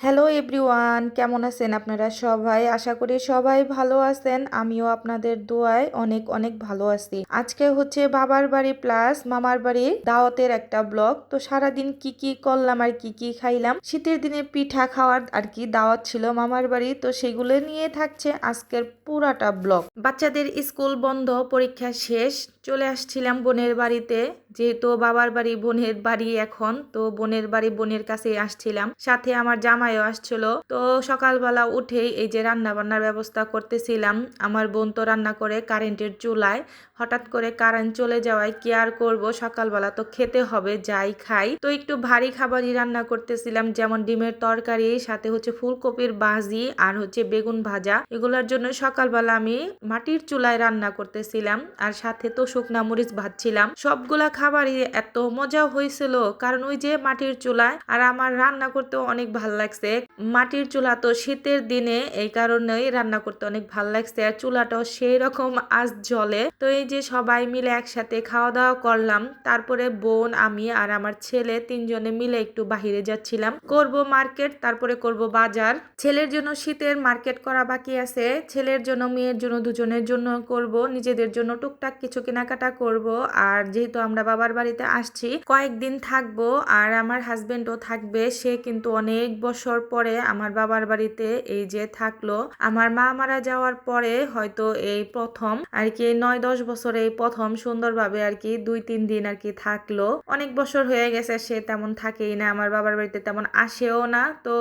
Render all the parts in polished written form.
Hello everyone, কেমন আছেন আপনারা সবাই? আশা করি সবাই ভালো আছেন। আমিও আপনাদের দোয়ায় অনেক অনেক ভালো আছি। আজকে হচ্ছে বাবার বাড়ি প্লাস মামার বাড়ি দাওয়াতের একটা ব্লগ। তো সারাদিন কি কি করলাম আর কি কি খাইলাম, শীতের দিনে পিঠা খাওয়ার আর কি দাওয়াত ছিল মামার বাড়ি, তো সেগুলো নিয়ে থাকছে আজকের পুরাটা ব্লগ। বাচ্চাদের স্কুল বন্ধ, পরীক্ষা শেষ, চলে আসছিলাম বোনের বাড়িতে। যেহেতু বাবার বাড়ি বোনের বাড়ি এখন, তো বোনের বাড়ি বোনের কাছে আসছিলাম, সাথে আমার জামাইও আসছিল। তো সকালবেলা উঠেই এই যে রান্না বান্নার ব্যবস্থা করতেছিলাম। আমার বোন তো রান্না করে কারেন্টের চুলায়, হঠাৎ করে কারেন্ট চলে যাওয়ায় কি আর করব, সকালবেলা তো খেতে হবে যাই খাই। তো একটু ভারী খাবারই রান্না করতেছিলাম, যেমন ডিমের তরকারি, সাথে হচ্ছে ফুলকপির ভাজি আর হচ্ছে বেগুন ভাজা। এগুলোর জন্য সকালবেলা আমি মাটির চুলায় রান্না করতেছিলাম, আর সাথে তো শুকনা মরিচ ভাজছিলাম। সবগুলা খাবারই এত মজা হয়েছিল, কারণ ওই যে মাটির চুলায়, আর আমার রান্না করতে অনেক ভাল লাগছে। মাটির চুলা তো শীতের দিনে, এই কারণেই রান্না করতে অনেক ভাল লাগছে। আর চুলাটাও সেই রকম আজ জ্বলে। তো এই যে সবাই মিলে একসাথে খাওয়া দাওয়া করলাম। তারপরে বোন, আমি আর আমার ছেলে তিনজনে মিলে একটু বাহিরে যাচ্ছিলাম, করব মার্কেট, তারপরে করব বাজার। ছেলের জন্য শীতের মার্কেট করা বাকি আছে, ছেলের জন্য মেয়ের জন্য দুজনের জন্য করব, নিজেদের জন্য টুকটাক কিছু কেনাকাটা করব। আর যেহেতু আমরা বাবার বাড়িতে আসছি, কয়েকদিন থাকবো, আর আমার হাজবেন্ডও থাকবে। সে কিন্তু অনেক বছর পরে আমার বাবার বাড়িতে এই যে থাকলো। আমার মা মারা যাওয়ার পরে হয়তো এই প্রথম আর কি, 9-10 বছরে এই প্রথম সুন্দরভাবে আর কি 2-3 দিন আর কি থাকলো। অনেক বছর হয়ে গেছে সে তেমন থাকেই না, আমার বাবার বাড়িতে তেমন আসেও না। তো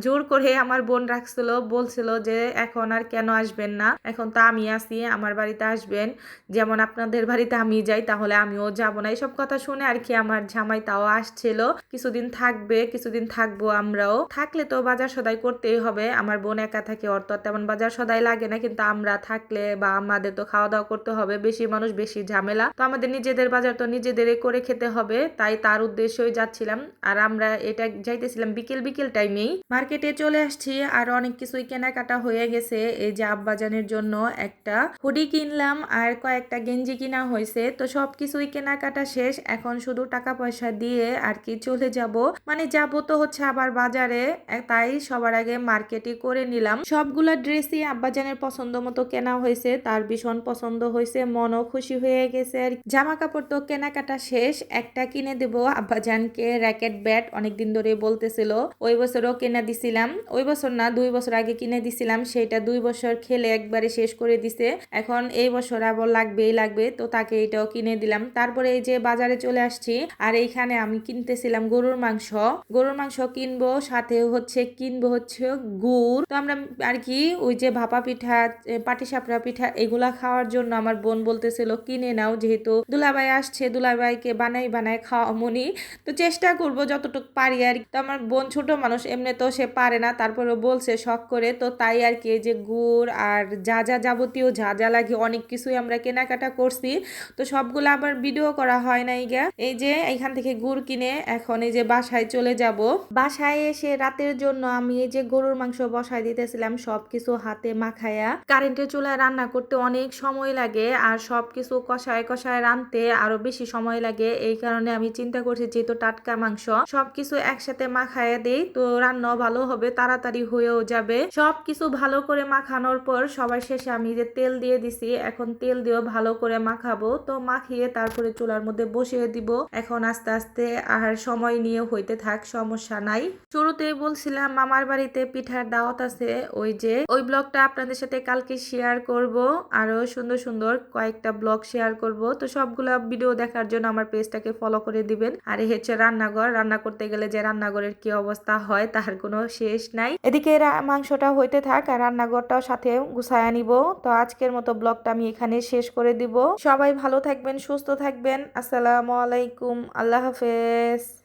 জোর করে আমার বোন রাখছিল, বলছিল যে এখন আর কেন আসবেন না, এখন তো আমি আছি, আমার বাড়িতে আসবেন, যেমন আপনাদের বাড়িতে আমি যাই তাহলে আমিও যাব না। এইসব কথা শুনে আর কি আমার জামাই তাও আসছিল, কিছুদিন থাকবে, কিছুদিন থাকবো আমরাও। থাকলে তো বাজার সদাই করতেই হবে, আমার বোন একা থাকে, ওর তো তেমন বাজার সদাই লাগে না, কিন্তু আমরা থাকলে বা আমাদের তো খাওয়া দাওয়া করতে হবে, বেশি মানুষ বেশি ঝামেলা, তো আমাদের নিজেদের বাজার তো নিজেদেরই করে খেতে হবে, তাই তার উদ্দেশ্যই যাচ্ছিলাম। আর আমরা এটা যাইতেছিলাম বিকেল বিকেল টাইমেই। মার্কেটে চলে আসছি, আর অনেক কিছুই কেনাকাটা হয়ে গেছে। এই যে আব্বাজানের জন্য একটা হুডি কিনলাম, আর কয়েকটা গেঞ্জি কিনা হয়েছে। তো সবকিছুই কেনাকাটা শেষ, এখন শুধু টাকা পয়সা দিয়ে আর কি চলে যাব, মানে যাব তো হচ্ছে আবার বাজারে, তাই সবার আগে মার্কেটই করে নিলাম। সবগুলা ড্রেসই আব্বাজানের পছন্দ মতো কেনা হয়েছে, তার ভীষণ পছন্দ হয়েছে, মনও খুশি হয়ে গেছে। আর জামা কাপড় তো কেনাকাটা শেষ, একটা কিনে দেবো আব্বাজানকে র্যাকেট ব্যাট, অনেকদিন ধরে বলতেছিল, ওই বছরও কিনে দিছিলাম, ওই বছর না 2 বছর আগে কিনে দিছিলাম, সেটা 2 বছর খেলে একবারে শেষ করে দিছে, এখন এই বছর আবার লাগবেই লাগবে, তো তাকে এটাও কিনে দিলাম। তারপরে এই যে বাজারে চলে আসছি, আর এইখানে আমি কিনতেছিলাম গরুর মাংস। গরুর মাংস কিনবো, সাথে হচ্ছে কিনবো হচ্ছে গুড়। তো আমরা আর কি ওই যে ভাপা পিঠা, পাটিসাপড়া পিঠা, এগুলা খাওয়ার জন্য আমার বোন বলতেছিল কিনে নাও, যেহেতু দুলাভাই আসছে, দুলাভাইকে বানাই বানাই খাওয়ামনি, তো চেষ্টা করব যতটুকু পারি আর কি। তো আমার বোন ছোট মানুষ, এমনি তো সে পারে না, তারপরে বলছে শখ করে, তো তাই আর কি এই যে গুড় আর যা যা যাবতীয় যা যা লাগে অনেক কিছুই আমরা কেনাকাটা করছি। তো সবগুলো আবার ভিডিও করা হয় নাই গা। এই যে এখান থেকে গুড় কিনে এখন এই যে বাসায় চলে যাব। বাসায় এসে রাতের জন্য আমি এই যে গরুর মাংস বসায় দিতেছিলাম, সবকিছু হাতে মাখায়া। কারেন্টের চুলায় রান্না করতে অনেক সময় লাগে, আর সবকিছু কষায় কষায় রানতে আরো বেশি সময় লাগে, এই কারণে আমি চিন্তা করছি যেহেতু টাটকা মাংস, সবকিছু একসাথে মাখায় দেই, তো রান্নাও ভালো হবে, তাড়াতাড়ি হয়েও যাবে। সবকিছু ভালো করে মাখানোর পর সবার শেষে আমি যে তেল দিয়ে দিছি, এখন তেল দিয়েও ভালো করে মাখাবো। তো মাখিয়ে তারপরে চুলার মধ্যে বসিয়ে দিব, এখন আস্তে আস্তে আর সময় নিয়ে হইতে থাক, সমস্যা নাই। শুরুতেই বলছিলাম মামার বাড়িতে পিঠার দাওয়াত আছে, ওই যে ওই ব্লগটা আপনাদের সাথে কালকে শেয়ার করব, আরো সুন্দর সুন্দর কয়েকটা ব্লগ শেয়ার করব। তো সবগুলা ভিডিও দেখার জন্য আমার পেজটাকে ফলো করে দিবেন। আর এই হচ্ছে রান্নাঘর, রান্না করতে গেলে যে রান্নাঘরের কি অবস্থা হয় তার কোনো শেষ নাই। এদিকে মাংসটা হইতে থাক, আর রান্নাঘরটাও সাথে গুছায়া নিব। তো আজকের মতো ব্লগটা আমি এখানে শেষ করে দিব। সবাই ভালো থাকবেন, সুস্থ থাকবেন। আসসালামু আলাইকুম, আল্লাহ হাফেজ।